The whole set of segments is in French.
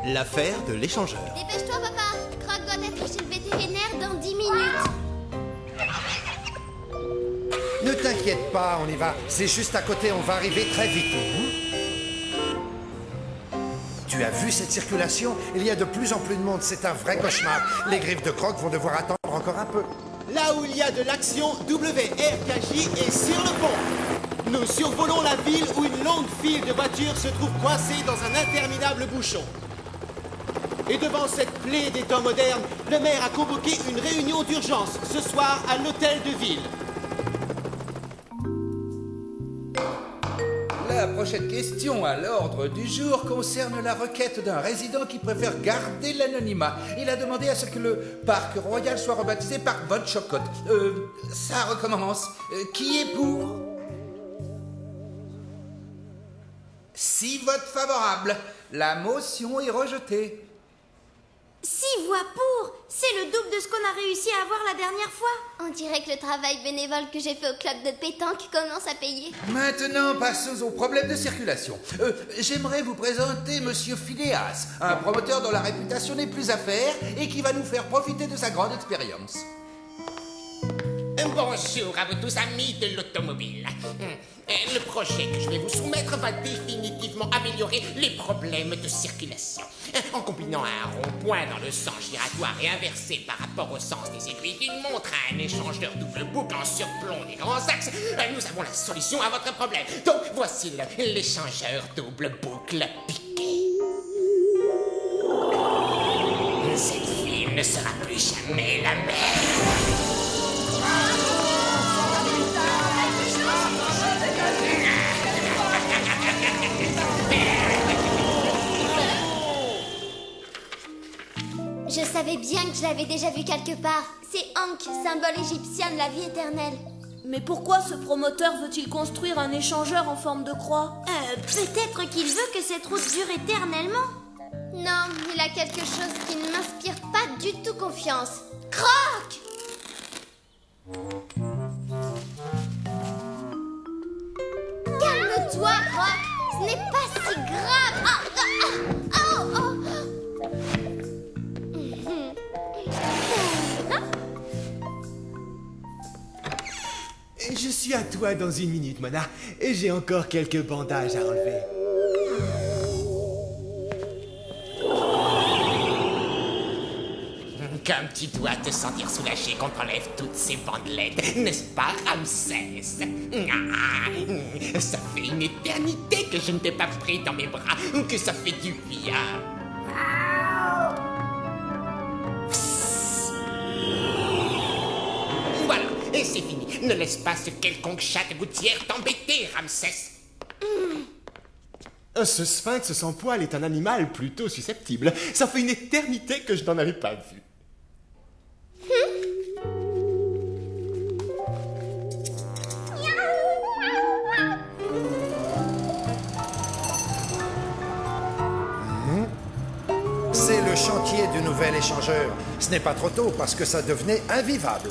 L'affaire de l'échangeur. Dépêche-toi, papa. Croc doit être chez le vétérinaire dans 10 minutes. Ne t'inquiète pas, on y va. C'est juste à côté, on va arriver très vite. Tu as vu cette circulation? Il y a de plus en plus de monde, c'est un vrai cauchemar. Les griffes de Croc vont devoir attendre encore un peu. Là où il y a de l'action, WRKJ est sur le pont. Nous survolons la ville où une longue file de voitures se trouve coincée dans un interminable bouchon. Et devant cette plaie des temps modernes, le maire a convoqué une réunion d'urgence ce soir à l'hôtel de ville. La prochaine question à l'ordre du jour concerne la requête d'un résident qui préfère garder l'anonymat. Il a demandé à ce que le parc royal soit rebaptisé Parc Bonne Chocotte. Ça recommence. Qui est pour? 6 votes favorables. La motion est rejetée. 6 voix pour. C'est le double de ce qu'on a réussi à avoir la dernière fois. On dirait que le travail bénévole que j'ai fait au club de pétanque commence à payer. Maintenant, passons au problème de circulation. J'aimerais vous présenter Monsieur Phileas, un promoteur dont la réputation n'est plus à faire et qui va nous faire profiter de sa grande expérience. Bonjour à vous tous amis de l'automobile. Le projet que je vais vous soumettre va définitivement améliorer les problèmes de circulation. En combinant un rond-point dans le sens giratoire et inversé par rapport au sens des aiguilles d'une montre à un échangeur double boucle en surplomb des grands axes, nous avons la solution à votre problème. Donc voici l'échangeur double boucle piqué. Cette ville ne sera plus jamais la même. Je savais bien que je l'avais déjà vu quelque part. C'est Ankh, symbole égyptien de la vie éternelle. Mais pourquoi ce promoteur veut-il construire un échangeur en forme de croix? Peut-être qu'il veut que cette route dure éternellement. Non, il a quelque chose qui ne m'inspire pas du tout confiance. Croc! Calme-toi, Croc. Ce n'est pas si grave. Je suis à toi dans 1 minute, Mona, et j'ai encore quelques bandages à enlever. Comme tu dois te sentir soulagé qu'on t'enlève toutes ces bandelettes, n'est-ce pas, Ramsès? Ça fait une éternité que je ne t'ai pas pris dans mes bras, que ça fait du bien. Voilà, et c'est fini. Ne laisse pas ce quelconque chatte gouttière t'embêter, Ramsès. Ce sphinx sans poil est un animal plutôt susceptible. Ça fait une éternité que je n'en avais pas vu. C'est le chantier du nouvel échangeur. Ce n'est pas trop tôt parce que ça devenait invivable.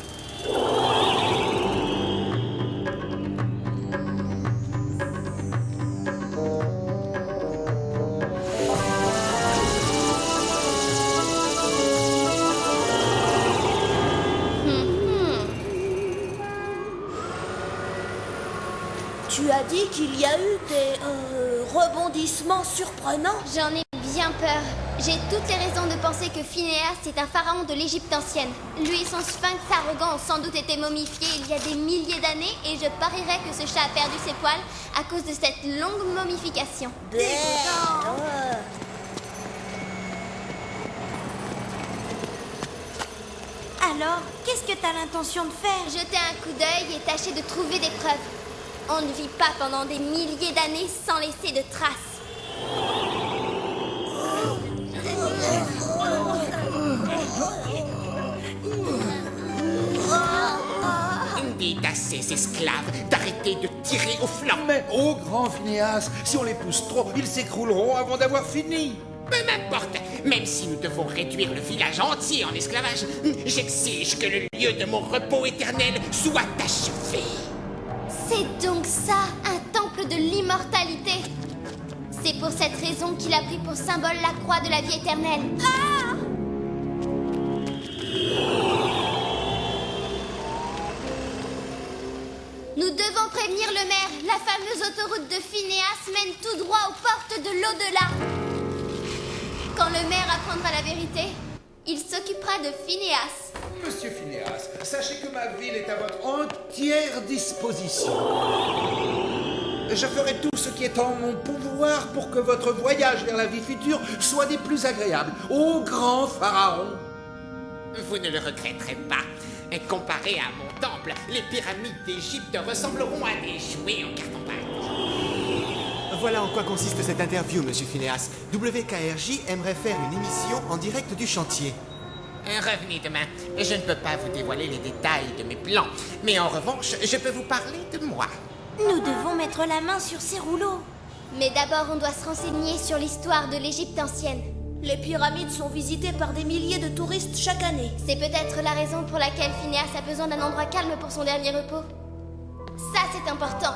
Tu as dit qu'il y a eu des rebondissements surprenants. J'en ai bien peur. J'ai toutes les raisons de penser que Phinéas est un pharaon de l'Égypte ancienne. Lui et son sphinx arrogant ont sans doute été momifiés il y a des milliers d'années et je parierais que ce chat a perdu ses poils à cause de cette longue momification. Alors, qu'est-ce que t'as l'intention de faire? Jeter un coup d'œil et tâcher de trouver des preuves. On ne vit pas pendant des milliers d'années sans laisser de traces. Dites à ces esclaves d'arrêter de tirer au flanc. Mais, ô grand Phineas, si on les pousse trop, ils s'écrouleront avant d'avoir fini. Peu m'importe, même si nous devons réduire le village entier en esclavage, j'exige que le lieu de mon repos éternel soit achevé. C'est donc ça, un temple de l'immortalité. C'est pour cette raison qu'il a pris pour symbole la croix de la vie éternelle. Ah! Nous devons prévenir le maire. La fameuse autoroute de Phinéas mène tout droit aux portes de l'au-delà. Quand le maire apprendra la vérité, il s'occupera de Phinéas. Monsieur Phinéas, sachez que ma ville est à votre entière disposition. Je ferai tout ce qui est en mon pouvoir pour que votre voyage vers la vie future soit des plus agréables. Ô grand pharaon! Vous ne le regretterez pas. Comparé à mon temple, les pyramides d'Égypte ressembleront à des jouets en carton-pâte. Voilà en quoi consiste cette interview, monsieur Phineas. WKRJ aimerait faire une émission en direct du chantier. Revenez demain. Je ne peux pas vous dévoiler les détails de mes plans, mais en revanche, je peux vous parler de moi. Nous devons mettre la main sur ces rouleaux. Mais d'abord, on doit se renseigner sur l'histoire de l'Égypte ancienne. Les pyramides sont visitées par des milliers de touristes chaque année. C'est peut-être la raison pour laquelle Phinéas a besoin d'un endroit calme pour son dernier repos. Ça, c'est important.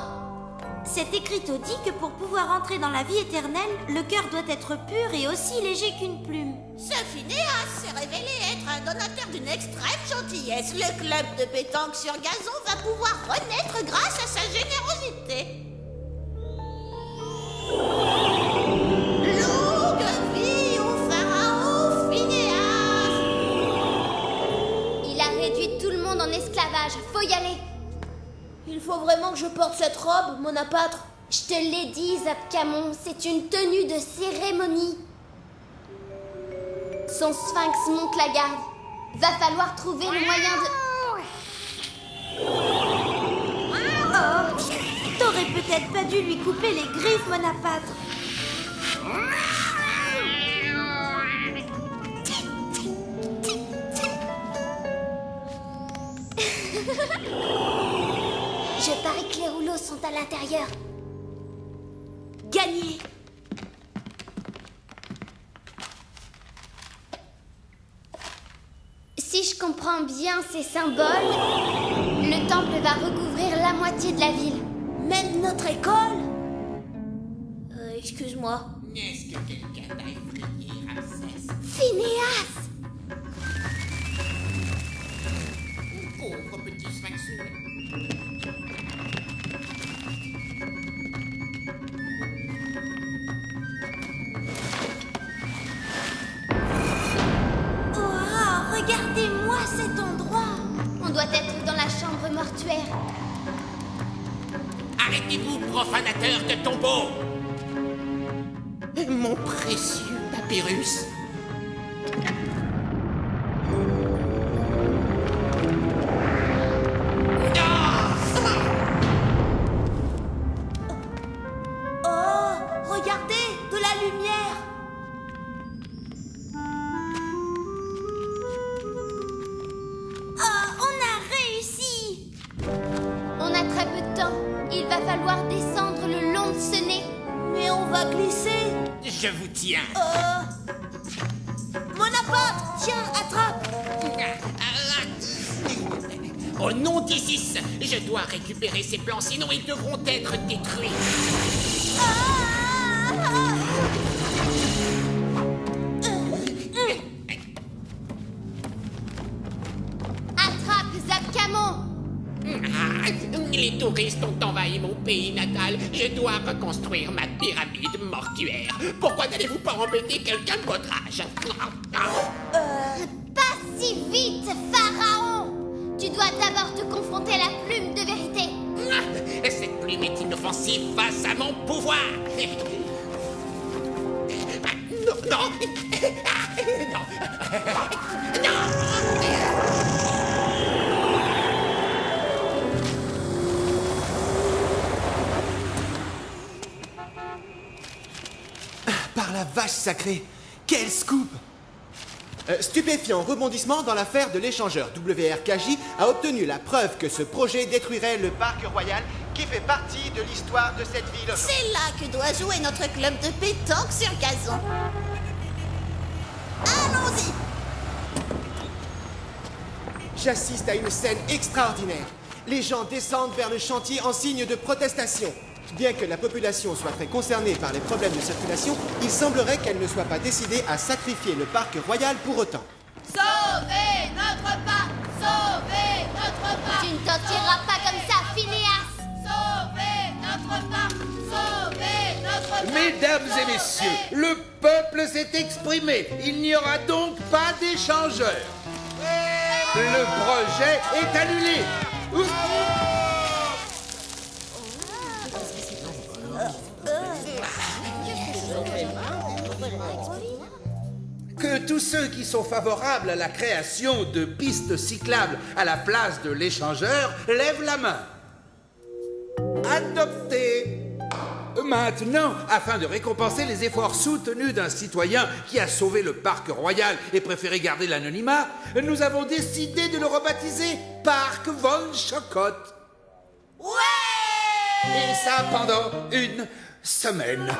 C'est écriteau dit que pour pouvoir entrer dans la vie éternelle, le cœur doit être pur et aussi léger qu'une plume. Ce Phinéas s'est révélé être un donateur d'une extrême gentillesse. Le club de pétanque sur gazon va pouvoir renaître grâce à sa générosité. Longue vie au pharaon Phinéas! Il a réduit tout le monde en esclavage. Faut y aller. Il faut vraiment que je porte cette robe, mon apâtre. Je te l'ai dit, Zapcamon, c'est une tenue de cérémonie. Son sphinx monte la garde. Va falloir trouver le moyen de... Oh, t'aurais peut-être pas dû lui couper les griffes, mon apâtre. Je parie que les rouleaux sont à l'intérieur. Gagné. Si je comprends bien ces symboles, le temple va recouvrir la moitié de la ville. Même notre école? Excuse-moi. Est-ce que quelqu'un t'a effrayé, Ramsès? Phinéas! Pauvre petit sphinxeux. Oh, regardez-moi cet endroit. On doit être dans la chambre mortuaire. Arrêtez-vous, profanateur de tombeaux! Mon précieux papyrus. Oh, regardez, de la lumière. Oh, on a réussi. On a très peu de temps. Il va falloir descendre le long de ce nez. Mais on va glisser. Je vous tiens. Mon apôtre, tiens, attrape. Au nom d'Isis, je dois récupérer ces plans, sinon ils devront être détruits. Attrape, Zapcamon! Les touristes ont envahi mon pays natal. Je dois reconstruire ma pyramide mortuaire. Pourquoi n'allez-vous pas embêter quelqu'un de votre âge? Pas si vite, pharaon! Tu dois d'abord te confronter à la plume de vérité. Cette plume est inoffensive face à mon pouvoir. Non, non, non, non. Par la vache sacrée, quel scoop! Stupéfiant rebondissement dans l'affaire de l'échangeur. WRKJ a obtenu la preuve que ce projet détruirait le parc royal qui fait partie de l'histoire de cette ville. C'est là que doit jouer notre club de pétanque sur gazon. Allons-y! J'assiste à une scène extraordinaire. Les gens descendent vers le chantier en signe de protestation. Bien que la population soit très concernée par les problèmes de circulation, il semblerait qu'elle ne soit pas décidée à sacrifier le parc royal pour autant. Sauvez notre parc! Sauvez notre parc! Tu ne t'en tireras pas comme ça, Phineas! Sauvez notre parc! Sauvez notre parc! Mesdames et messieurs, le peuple s'est exprimé. Il n'y aura donc pas d'échangeur. Le projet est annulé. Que tous ceux qui sont favorables à la création de pistes cyclables à la place de l'échangeur lèvent la main. Adopté. Maintenant, afin de récompenser les efforts soutenus d'un citoyen qui a sauvé le parc royal et préféré garder l'anonymat, nous avons décidé de le rebaptiser Parc Von Chocotte. Ouais! Et ça pendant une semaine.